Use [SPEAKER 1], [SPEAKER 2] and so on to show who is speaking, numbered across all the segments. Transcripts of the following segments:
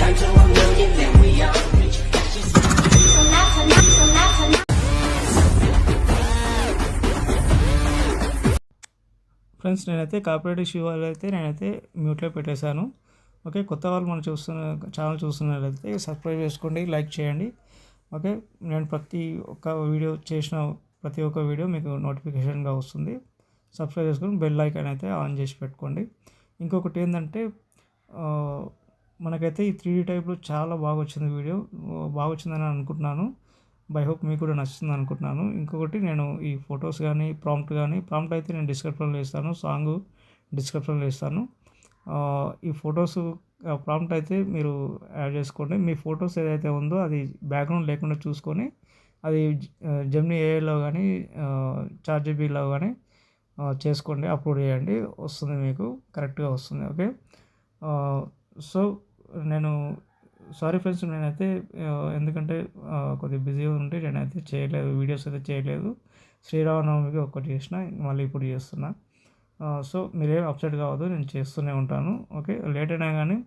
[SPEAKER 1] Count to a million, then we all reach.
[SPEAKER 2] Friends, నేనైతే copyright issue వల్ల అయితే నేనైతే మ్యూట్లో పెట్టేశాను. ఓకే, కొత్త వాళ్ళు మనం ఛానల్ చూస్తున్నట్లయితే సబ్స్క్రైబ్ చేసుకోండి, లైక్ చేయండి. ఓకే, నేను ప్రతి ఒక్క వీడియో చేసిన ప్రతి ఒక్క వీడియో మీకు నోటిఫికేషన్గా వస్తుంది. సబ్స్క్రైబ్ చేసుకొని బెల్ ఐకాన్ అయితే ఆన్ చేసి పెట్టుకోండి. ఇంకొకటి ఏంటంటే, మనకైతే ఈ 3D టైప్లో చాలా బాగా వచ్చింది వీడియో, బాగా వచ్చిందని అనుకుంటున్నాను. బై హోప్ మీకు కూడా నచ్చుతుంది అనుకుంటున్నాను. ఇంకొకటి, నేను ఈ ఫొటోస్ కానీ ప్రాంప్ట్ అయితే నేను డిస్క్రిప్షన్లో ఇస్తాను, సాంగ్ డిస్క్రిప్షన్లో ఇస్తాను. ఈ ఫొటోస్ ప్రాంప్ట్ అయితే మీరు యాడ్ చేసుకోండి. మీ ఫొటోస్ ఏదైతే ఉందో అది బ్యాక్గ్రౌండ్ లేకుండా చూసుకొని అది జెమినీ ఏఐలో కానీ చాట్‌జీపీటీలో కానీ చేసుకోండి, అప్లోడ్ చేయండి, వస్తుంది, మీకు కరెక్ట్గా వస్తుంది. ఓకే, సో నేను సారీ ఫ్రెండ్స్, నేనైతే ఎందుకంటే కొద్దిగా బిజీగా ఉంటే నేనైతే చేయలేదు, వీడియోస్ అయితే చేయలేదు. శ్రీరామనవమికి ఒక్కటి చేసిన, మళ్ళీ ఇప్పుడు చేస్తున్నా. సో మీరేం అప్సెట్ కావద్దు, నేను చేస్తూనే ఉంటాను. ఓకే, లేట్ అయినా కానీ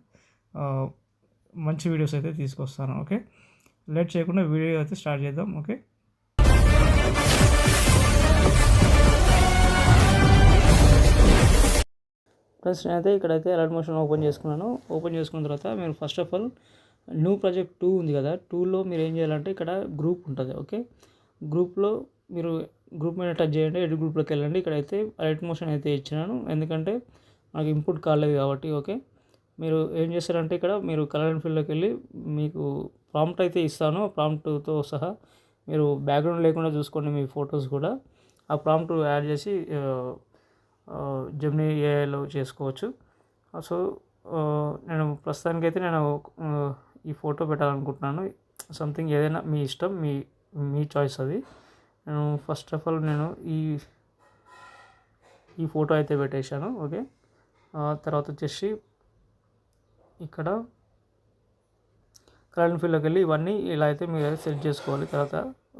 [SPEAKER 2] మంచి వీడియోస్ అయితే తీసుకొస్తాను. ఓకే, లేట్ చేయకుండా వీడియో అయితే స్టార్ట్ చేద్దాం. ఓకే, ఫ్రెండ్స్, నేనైతే ఇక్కడైతే అలర్ట్ మోషన్ ఓపెన్ చేసుకున్నాను. ఓపెన్ చేసుకున్న తర్వాత మీరు first of all new project 2 ఉంది కదా, 2లో మీరు ఏం చేయాలంటే ఇక్కడ గ్రూప్ ఉంటుంది. ఓకే, గ్రూప్లో మీరు గ్రూప్ మీద టచ్ చేయండి, ఎడిట్ గ్రూప్లోకి వెళ్ళండి. ఇక్కడైతే అలర్ట్ మోషన్ అయితే ఇచ్చినాను, ఎందుకంటే నాకు ఇన్పుట్ కాలేదు కాబట్టి. ఓకే, మీరు ఏం చేస్తారంటే ఇక్కడ మీరు కలర్ అండ్ ఫీల్డ్లోకి వెళ్ళి మీకు ప్రాంప్ట్ అయితే ఇస్తాను, ప్రాంప్ట్తో సహా మీరు బ్యాక్గ్రౌండ్ లేకుండా చూసుకోండి మీ ఫొటోస్ కూడా. ఆ ప్రాంప్ట్ యాడ్ చేసి జెమినీ ఏఐలో చేసుకోవచ్చు. సో నేను ప్రస్తుతానికైతే నేను ఈ ఫోటో పెట్టాలనుకుంటున్నాను. సంథింగ్ ఏదైనా మీ ఇష్టం, మీ చాయిస్ అది. నేను ఫస్ట్ ఆఫ్ ఆల్ నేను ఈ ఫోటో అయితే పెట్టేశాను. ఓకే, తర్వాత వచ్చేసి ఇక్కడ కలర్ అండ్ ఫీల్డ్లోకి వెళ్ళి ఇవన్నీ ఇలా అయితే మీరు అయితే సెట్ చేసుకోవాలి. తర్వాత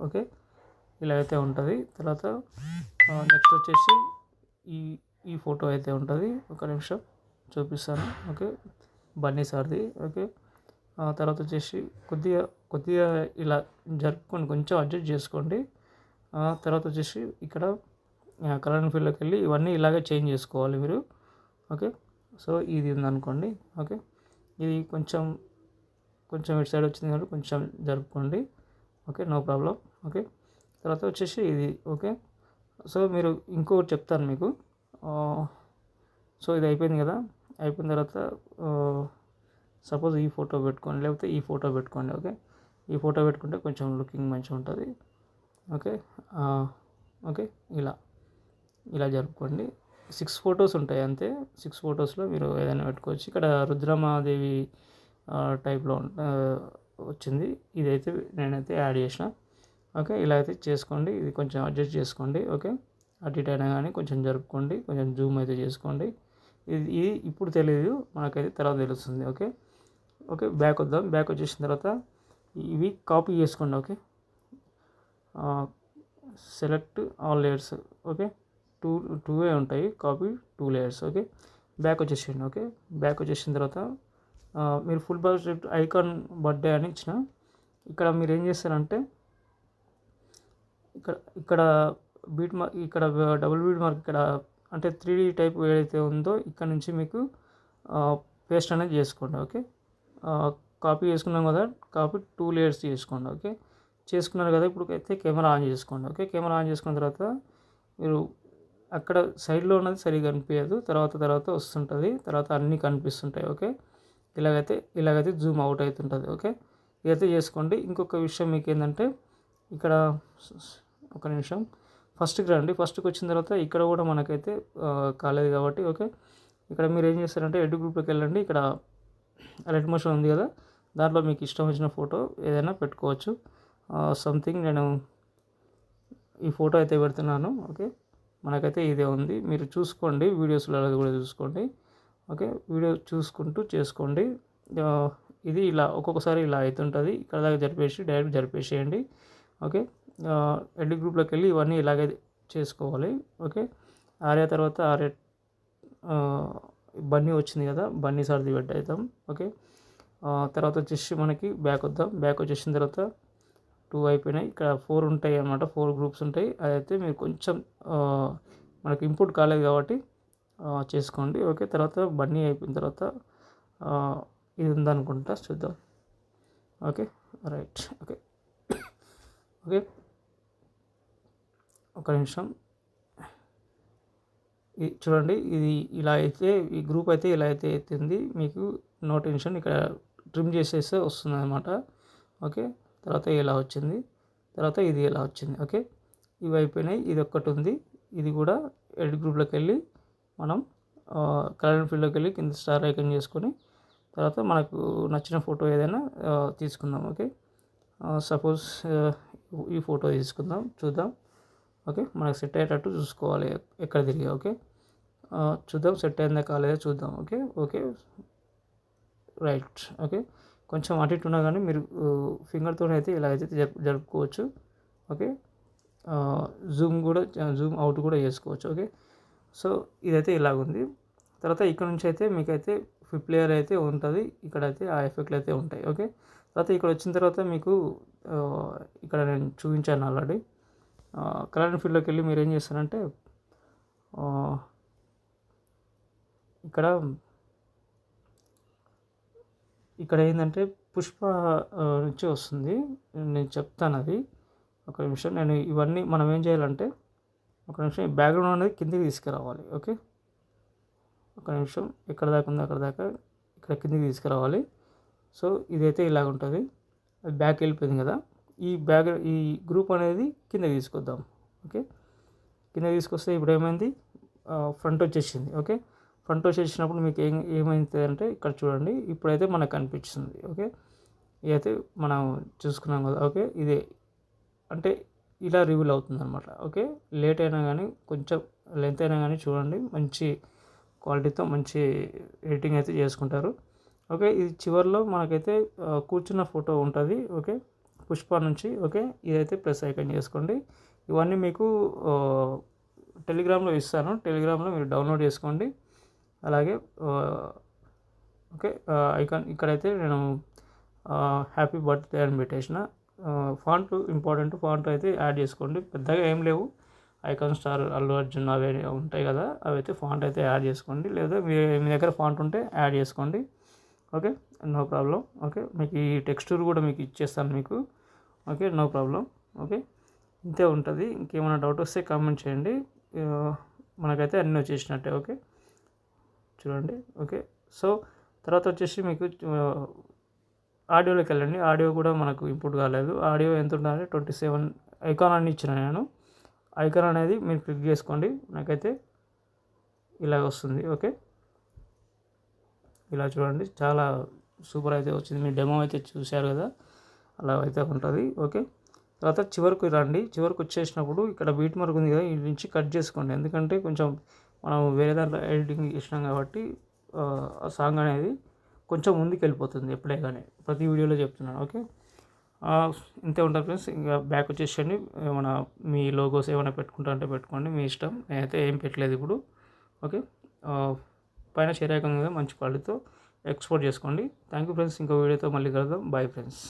[SPEAKER 2] ఓకే, ఇలా అయితే ఉంటుంది. తర్వాత నెక్స్ట్ వచ్చేసి ఈ ఫోటో అయితే ఉంటుంది. ఒక నిమిషం చూపిస్తాను. ఓకే, బన్నీ సార్ది. ఓకే, తర్వాత వచ్చేసి కొద్దిగా ఇలా జరుపుకొని కొంచెం అడ్జస్ట్ చేసుకోండి. తర్వాత వచ్చేసి ఇక్కడ కలర్ అండ్ ఫీల్డ్లోకి వెళ్ళి ఇవన్నీ ఇలాగే చేంజ్ చేసుకోవాలి మీరు. ఓకే, సో ఇది ఉందనుకోండి. ఓకే, ఇది కొంచెం ఇటు సైడ్ వచ్చింది కాబట్టి కొంచెం జరుపుకోండి. Okay, no problem. ఓకే, తర్వాత వచ్చేసి ఇది. ఓకే, సో మీరు ఇంకొకటి చెప్తాను మీకు. సో ఇది అయిపోయింది కదా, అయిపోయిన తర్వాత సపోజ్ ఈ ఫోటో పెట్టుకోండి, లేకపోతే ఈ ఫోటో పెట్టుకోండి. ఓకే, ఈ ఫోటో పెట్టుకుంటే కొంచెం లుకింగ్ మంచిగా ఉంటుంది. ఓకే, ఓకే, ఇలా జరుపుకోండి. 6 ఫొటోస్ ఉంటాయి అంతే. 6 ఫొటోస్లో మీరు ఏదైనా పెట్టుకోవచ్చు. ఇక్కడ రుద్రమాదేవి టైప్లో వచ్చింది, ఇదైతే నేనైతే యాడ్ చేసిన. ఓకే, ఇలా అయితే చేసుకోండి. ఇది కొంచెం అడ్జస్ట్ చేసుకోండి. ఓకే, అటు ఇటు అయినా కానీ కొంచెం జరుపుకోండి, కొంచెం జూమ్ అయితే చేసుకోండి. ఇది ఇప్పుడు తెలియదు, మనకైతే తర్వాత తెలుస్తుంది. ఓకే, బ్యాక్ వద్దాం. బ్యాక్ వచ్చేసిన తర్వాత ఇవి కాపీ చేసుకోండి. Okay, select all layers. Okay, టూవే ఉంటాయి, కాపీ 2 లేయర్స్. ఓకే, బ్యాక్ వచ్చేసేయండి. ఓకే, బ్యాక్ వచ్చేసిన తర్వాత మీరు ఫుల్ ప్రాజెక్ట్ ఐకాన్ బర్త్డే అని ఇచ్చిన. ఇక్కడ మీరు ఏం చేస్తారంటే ఇక్కడ బీట్ మార్క్, ఇక్కడ డబుల్ బీట్ మార్క్, ఇక్కడ అంటే 3D టైప్ ఏదైతే ఉందో ఇక్కడ నుంచి మీకు పేస్ట్ అనేది చేసుకోండి. ఓకే, కాపీ చేసుకున్నాం కదా, కాపీ 2 లేయర్స్ చేసుకోండి. ఓకే, చేసుకున్నారు కదా, ఇప్పుడు అయితే కెమెరా ఆన్ చేసుకోండి. ఓకే, కెమెరా ఆన్ చేసుకున్న తర్వాత మీరు అక్కడ సైడ్లో ఉన్నది సరిగా కనిపించదు, తర్వాత వస్తుంటుంది, తర్వాత అన్నీ కనిపిస్తుంటాయి. ఓకే, ఇలాగైతే జూమ్ అవుట్ అవుతుంటుంది. ఓకే, ఇదైతే చేసుకోండి. ఇంకొక విషయం మీకు ఏంటంటే, ఇక్కడ ఒక నిమిషం ఫస్ట్కి రండి. ఫస్ట్కి వచ్చిన తర్వాత ఇక్కడ కూడా మనకైతే కాలేదు కాబట్టి. ఓకే, ఇక్కడ మీరు ఏం చేస్తారంటే ఎడిట్ గ్రూప్లోకి వెళ్ళండి. ఇక్కడ రెడ్ మోషన్ ఉంది కదా, దాంట్లో మీకు ఇష్టం వచ్చిన ఫోటో ఏదైనా పెట్టుకోవచ్చు. సంథింగ్ నేను ఈ ఫోటో అయితే పెడుతున్నాను. ఓకే, మనకైతే ఇదే ఉంది, మీరు చూసుకోండి, వీడియోస్లో కూడా చూసుకోండి. ఓకే, వీడియో చూసుకుంటూ చేసుకోండి. ఇది ఇలా ఒక్కొక్కసారి ఇలా అవుతుంటుంది. ఇక్కడ దాకా డైరెక్ట్ జరిపేసేయండి. ఓకే, ఎడిట్ గ్రూప్లోకి వెళ్ళి ఇవన్నీ ఇలాగే చేసుకోవాలి. ఓకే, తర్వాత బన్నీ వచ్చింది కదా, బన్నీ సార్ది పెట్టేద్దాం. ఓకే, తర్వాత వచ్చేసి మనకి బ్యాక్ వద్దాం. బ్యాక్ వచ్చేసిన తర్వాత 2 అయిపోయినాయి. ఇక్కడ 4 ఉంటాయి అన్నమాట. 4 గ్రూప్స్ ఉంటాయి. అదైతే మీరు కొంచెం మనకి ఇంపుట్ కాలేదు కాబట్టి చేసుకోండి. ఓకే. తర్వాత బన్నీ అయిపోయిన తర్వాత ఇది ఉందనుకుంటా, చూద్దాం. Okay, right. ఓకే ఓకే ఒక నిమిషం. చూడండి, ఇది ఇలా అయితే ఈ గ్రూప్ అయితే ఇలా అయితే ఎత్తింది. మీకు నో టెన్షన్, ఇక్కడ ట్రిమ్ చేసేస్తే వస్తుంది అనమాట. ఓకే, తర్వాత ఇలా వచ్చింది, తర్వాత ఇది ఇలా వచ్చింది. ఓకే, ఇవి అయిపోయినాయి. ఇది ఒక్కటి ఉంది. ఇది కూడా ఎడిట్ గ్రూప్లోకి వెళ్ళి మనం కలర్ ఫీల్డ్లోకి వెళ్ళి కింద స్టార్ ఐకాన్ చేసుకొని తర్వాత మనకు నచ్చిన ఫోటో ఏదైనా తీసుకుందాం. ఓకే, సపోజ్ ఈ ఫోటో తీసుకుందాం, చూద్దాం. ఓకే, మనకు సెట్ అయ్యేటట్టు చూసుకోవాలి ఎక్కడ తిరిగి. ఓకే, చూద్దాం సెట్ అయిందా కాలేదా చూద్దాం. Okay okay right. ఓకే, కొంచెం అటు ఇటు ఉన్నా కానీ మీరు ఫింగర్తో అయితే ఇలా అయితే జరుపుకోవచ్చు. ఓకే, జూమ్ అవుట్ కూడా చేసుకోవచ్చు. ఓకే, సో ఇదైతే ఇలాగుంది. తర్వాత ఇక్కడ నుంచి అయితే మీకైతే ఫ్లిప్ లేయర్ అయితే ఉంటుంది. ఇక్కడైతే ఆ ఎఫెక్ట్లు అయితే ఉంటాయి. ఓకే, తర్వాత ఇక్కడ వచ్చిన తర్వాత మీకు ఇక్కడ నేను చూపించాను ఆల్రెడీ. కలర్ అండ్ ఫీల్డ్లోకి వెళ్ళి మీరు ఏం చేస్తారంటే ఇక్కడ ఏంటంటే పుష్ప నుంచి వస్తుంది. నేను చెప్తాను అది. ఒక నిమిషం. నేను ఇవన్నీ మనం ఏం చేయాలంటే ఒక నిమిషం, ఈ బ్యాక్గ్రౌండ్ అనేది కిందికి తీసుకురావాలి. ఓకే, ఒక నిమిషం. ఎక్కడ దాకా ఉందో అక్కడ దాకా ఇక్కడ కిందికి తీసుకురావాలి. సో ఇదైతే ఇలాగ ఉంటుంది. అది బ్యాక్ వెళ్ళిపోయింది కదా. ఈ గ్రూప్ అనేది కిందకి తీసుకొద్దాం. ఓకే, కింద తీసుకొస్తే ఇప్పుడు ఏమైంది, ఫ్రంట్ వచ్చేసింది. ఓకే, ఫ్రంట్ వచ్చేసినప్పుడు మీకు ఏమైంది అంటే ఇక్కడ చూడండి, ఇప్పుడైతే మనకు కనిపిస్తుంది. ఓకే, ఇదైతే మనం చూసుకున్నాం కదా. ఓకే, ఇదే అంటే ఇలా రివీల్ అవుతుంది అనమాట. ఓకే, లేట్ అయినా కానీ కొంచెం లెంత్ అయినా కానీ చూడండి, మంచి క్వాలిటీతో మంచి ఎడిటింగ్ అయితే చేసుకుంటారు. ఓకే, ఇది చివరిలో మనకైతే కూర్చున్న ఫోటో ఉంటుంది. ఓకే, పుష్ప నుంచి. ఓకే, ఇదైతే ప్లస్ ఐకాన్ చేసుకోండి. ఇవన్నీ మీకు టెలిగ్రామ్లో ఇస్తాను. టెలిగ్రామ్లో మీరు డౌన్లోడ్ చేసుకోండి. అలాగే ఓకే, ఐకాన్ ఇక్కడైతే నేను హ్యాపీ బర్త్డే అని పెట్టేసిన. ఫాంట్ ఇంపార్టెంట్, ఫాంట్ అయితే యాడ్ చేసుకోండి. పెద్దగా ఏం లేవు, ఐకాన్ స్టార్, అల్లు అర్జున్ అవి ఉంటాయి కదా, అవి అయితే ఫాంట్ అయితే యాడ్ చేసుకోండి. లేదా మీ దగ్గర ఫాంట్ ఉంటే యాడ్ చేసుకోండి. Okay, no problem. ఓకే, మీకు ఈ టెక్స్చర్ కూడా మీకు ఇచ్చేస్తాను మీకు. Okay, no problem. ఓకే, ఇంతే ఉంటుంది. ఇంకేమైనా డౌట్ వస్తే కామెంట్ చేయండి. మనకైతే అన్నీ వచ్చేసినట్టే. ఓకే, చూడండి. ఓకే, సో తర్వాత వచ్చేసి మీకు ఆడియోలోకి వెళ్ళండి. ఆడియో కూడా మనకు ఇంపుట్ కాలేదు. ఆడియో ఎంత ఉండాలి, 27 ఐకాన్ అని ఇచ్చిన నేను. ఐకాన్ అనేది మీరు క్లిక్ చేసుకోండి. నాకైతే ఇలాగ వస్తుంది. ఓకే, ఇలా చూడండి, చాలా సూపర్ అయితే వచ్చింది. మీ డెమో అయితే చూశారు కదా, అలా అయితే ఉంటుంది. ఓకే, తర్వాత చివరికి రండి. చివరికి వచ్చేసినప్పుడు ఇక్కడ బీట్ మార్క్ ఉంది కదా, ఇది నుంచి కట్ చేసుకోండి. ఎందుకంటే కొంచెం మనం వేరే దాంట్లో ఎడిటింగ్ చేసినాం కాబట్టి ఆ సాంగ్ అనేది కొంచెం ముందుకు వెళ్ళిపోతుంది ఎప్పుడే కానీ, ప్రతి వీడియోలో చెప్తున్నాను. ఓకే, ఇంతే ఉంటుంది ఫ్రెండ్స్. ఇంకా బ్యాక్ వచ్చేసండి. ఏమైనా మీ లోగోస్ ఏమైనా పెట్టుకుంటా అంటే పెట్టుకోండి, మీ ఇష్టం. నేనైతే ఏం పెట్టలేదు ఇప్పుడు. ఓకే, పైన షేర్ ఐకాన్ మీద మంచి క్వాలిటీతో ఎక్స్పోర్ట్ చేసుకోండి. Thank you friends. ఇంకో వీడియోతో మళ్ళీ కలుద్దాం. Bye friends.